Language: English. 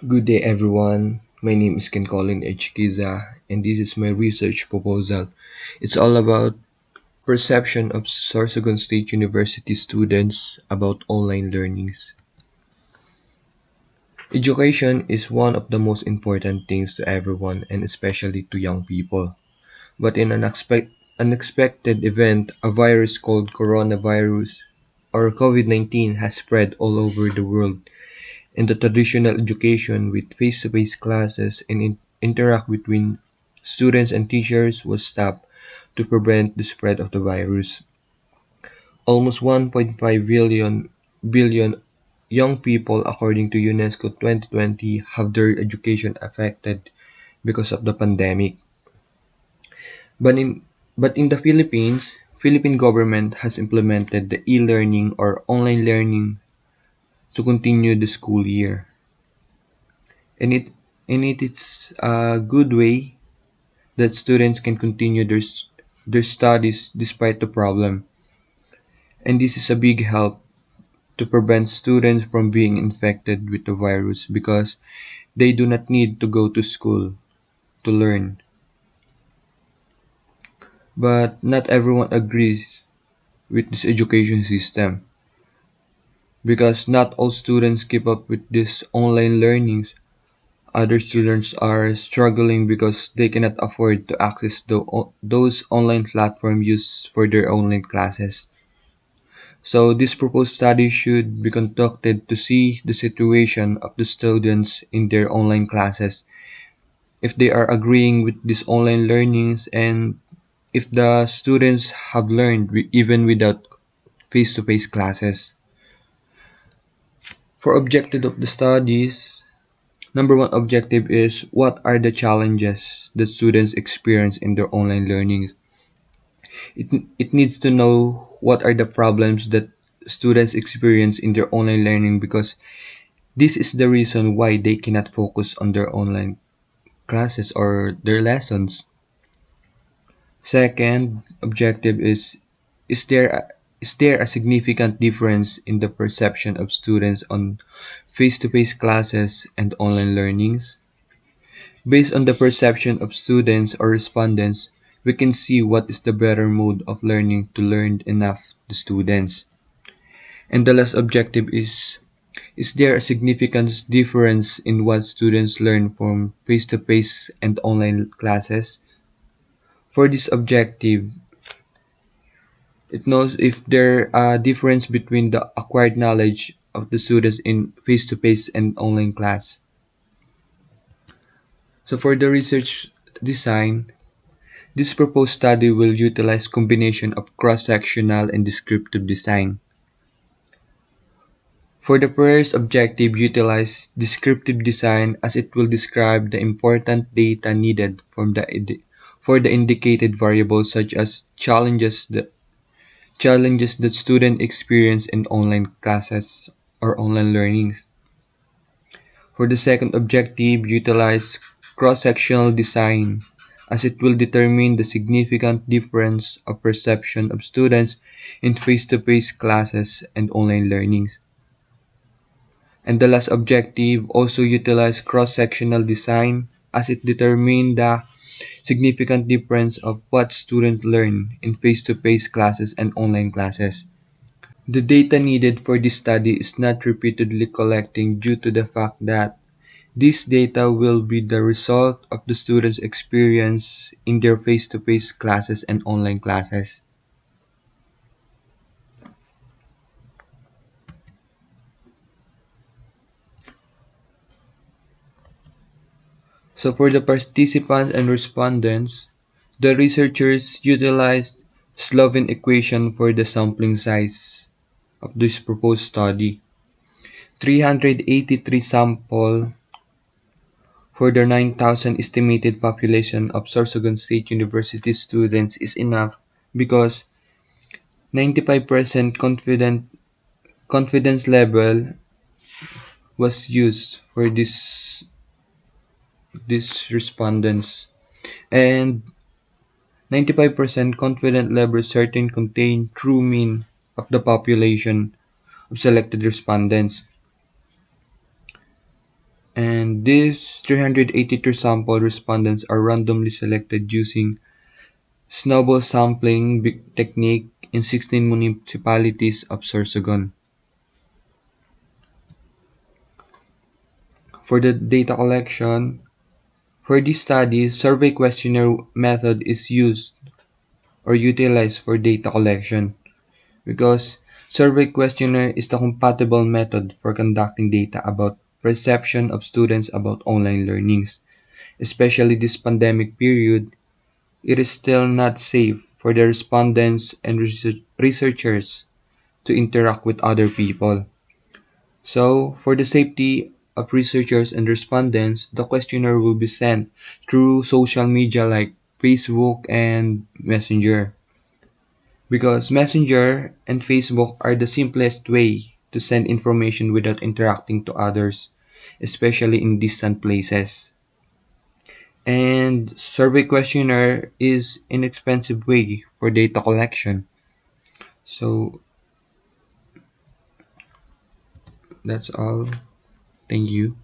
Good day, everyone. My name is Ken Colin Echkiza, and this is my research proposal. It's all about perception of Sorsogon State University students about online learnings. Education is one of the most important things to everyone, and especially to young people. But in an unexpected event, a virus called coronavirus or COVID-19 has spread all over the world, and the traditional education with face-to-face classes and interact between students and teachers was stopped to prevent the spread of the virus. Almost 1.5 billion young people, according to UNESCO 2020, have their education affected because of the pandemic. But in but in the Philippines, Philippine government has implemented the e-learning or online learning to continue the school year. And it is a good way that students can continue their studies despite the problem. And this is a big help to prevent students from being infected with the virus because they do not need to go to school to learn. But not everyone agrees with this education system because not all students keep up with this online learnings. Other students are struggling because they cannot afford to access those online platforms used for their online classes. So this proposed study should be conducted to see the situation of the students in their online classes, if they are agreeing with these online learnings and if the students have learned even without face-to-face classes. For objective of the studies, number one objective is what are the challenges that students experience in their online learning. It needs to know what are the problems that students experience in their online learning because this is the reason why they cannot focus on their online classes or their lessons. Second objective is there is there a significant difference in the perception of students on face-to-face classes and online learnings? Based on the perception of students or respondents, we can see what is the better mode of learning to learn enough to students. And the last objective is there a significant difference in what students learn from face-to-face and online classes? For this objective, it knows if there are difference between the acquired knowledge of the students in face-to-face and online class. So for the research design, this proposed study will utilize combination of cross-sectional and descriptive design. For the first objective, utilize descriptive design as it will describe the important data needed for the indicated variables such as challenges that students experience in online classes or online learnings. For the second objective, utilize cross-sectional design as it will determine the significant difference of perception of students in face-to-face classes and online learnings. And the last objective also utilize cross-sectional design as it determines the significant difference of what students learn in face-to-face classes and online classes. The data needed for this study is not repeatedly collecting due to the fact that this data will be the result of the students' experience in their face-to-face classes and online classes. So for the participants and respondents, the researchers utilized Slovene equation for the sampling size of this proposed study. 383 sample for the 9,000 estimated population of Sorsogon State University students is enough because 95% confidence level was used for this respondents, and 95% confident level certain contain true mean of the population of selected respondents. And these 382 sample respondents are randomly selected using snowball sampling technique in 16 municipalities of Sorsogon. For the data collection, for this study, survey questionnaire method is used or utilized for data collection because survey questionnaire is the compatible method for conducting data about perception of students about online learnings. Especially this pandemic period, it is still not safe for the respondents and researchers to interact with other people. So, for the safety of researchers and respondents, the questionnaire will be sent through social media like Facebook and Messenger. Because Messenger and Facebook are the simplest way to send information without interacting to others, especially in distant places. And survey questionnaire is inexpensive way for data collection. So that's all. Thank you.